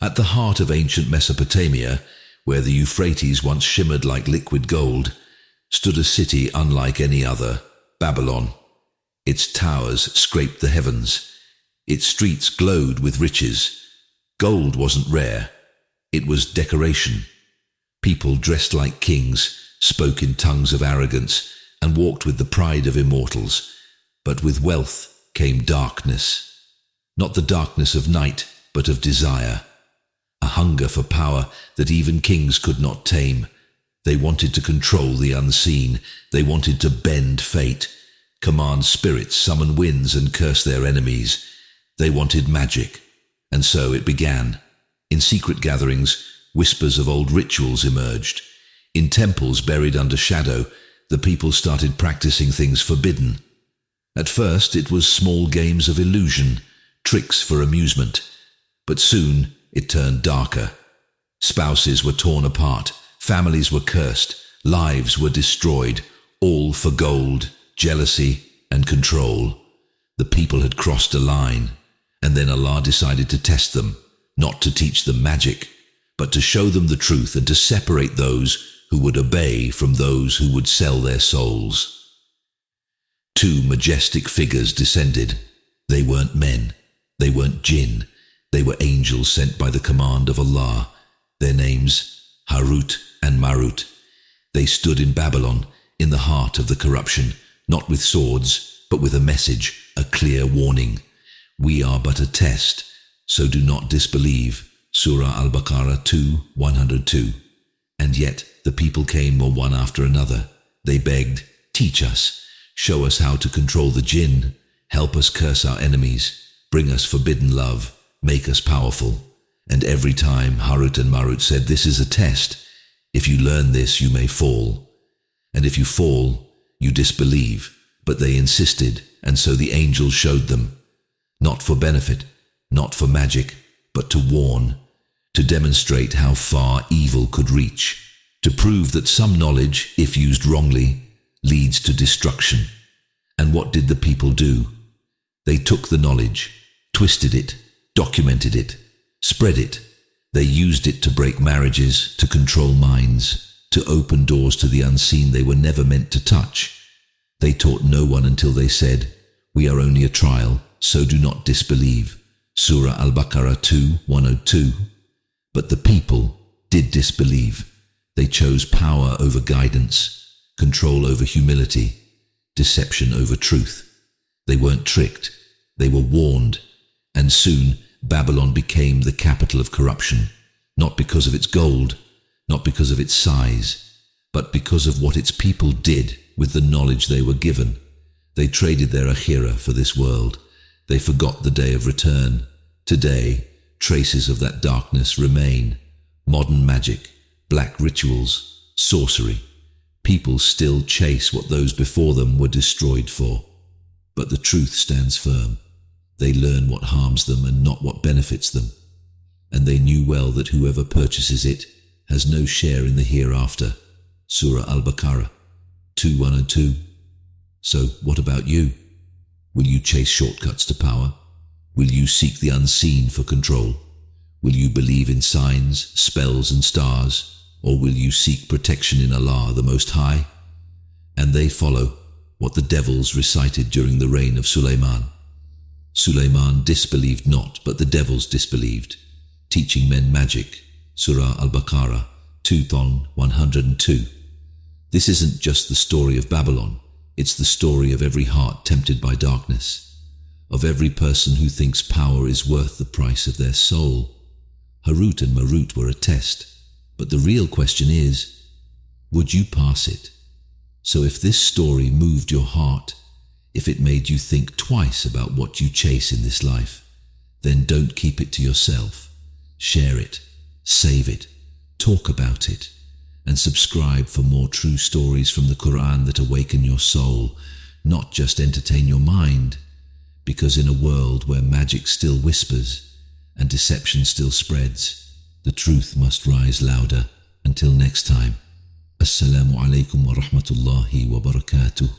At the heart of ancient Mesopotamia, where the Euphrates once shimmered like liquid gold, stood a city unlike any other, Babylon. Its towers scraped the heavens. Its streets glowed with riches. Gold wasn't rare. It was decoration. People dressed like kings, spoke in tongues of arrogance, and walked with the pride of immortals. But with wealth came darkness. Not the darkness of night, but of desire. A hunger for power that even kings could not tame. They wanted to control the unseen. They wanted to bend fate, command spirits, summon winds, and curse their enemies. They wanted magic. And so it began. In secret gatherings, whispers of old rituals emerged. In temples buried under shadow, the people started practicing things forbidden. At first, it was small games of illusion, tricks for amusement. But soon, it turned darker. Spouses were torn apart, families were cursed, lives were destroyed, all for gold, jealousy, and control. The people had crossed a line, and then Allah decided to test them, not to teach them magic, but to show them the truth and to separate those who would obey from those who would sell their souls. Two majestic figures descended. They weren't men, they weren't jinn, they were angels sent by the command of Allah. Their names, Harut and Marut. They stood in Babylon, in the heart of the corruption, not with swords, but with a message, a clear warning. We are but a test, so do not disbelieve. Surah Al-Baqarah 2:102. And yet the people came one after another. They begged, teach us, show us how to control the jinn, help us curse our enemies, bring us forbidden love, make us powerful. And every time Harut and Marut said, this is a test. If you learn this, you may fall. And if you fall, you disbelieve. But they insisted, and so the angels showed them. Not for benefit, not for magic, but to warn, to demonstrate how far evil could reach, to prove that some knowledge, if used wrongly, leads to destruction. And what did the people do? They took the knowledge, twisted it, documented it, spread it. They used it to break marriages, to control minds, to open doors to the unseen they were never meant to touch. They taught no one until they said, we are only a trial, so do not disbelieve. Surah Al-Baqarah 2:102. But the people did disbelieve. They chose power over guidance, control over humility, deception over truth. They weren't tricked, they were warned, and soon Babylon became the capital of corruption, not because of its gold, not because of its size, but because of what its people did with the knowledge they were given. They traded their akhirah for this world. They forgot the day of return. Today, traces of that darkness remain. Modern magic, black rituals, sorcery. People still chase what those before them were destroyed for. But the truth stands firm. They learn what harms them and not what benefits them. And they knew well that whoever purchases it has no share in the hereafter. Surah Al-Baqarah 2:102. So what about you? Will you chase shortcuts to power? Will you seek the unseen for control? Will you believe in signs, spells and stars? Or will you seek protection in Allah the Most High? And they follow what the devils recited during the reign of Sulaiman. Sulaiman disbelieved not, but the devils disbelieved, teaching men magic. Surah Al-Baqarah 2:102. This isn't just the story of Babylon, it's the story of every heart tempted by darkness, of every person who thinks power is worth the price of their soul. Harut and Marut were a test, but the real question is, would you pass it? So if this story moved your heart, if it made you think twice about what you chase in this life, then don't keep it to yourself. Share it, save it, talk about it, and subscribe for more true stories from the Quran that awaken your soul, not just entertain your mind. Because in a world where magic still whispers and deception still spreads, the truth must rise louder. Until next time, Assalamu alaikum wa rahmatullahi wa barakatuh.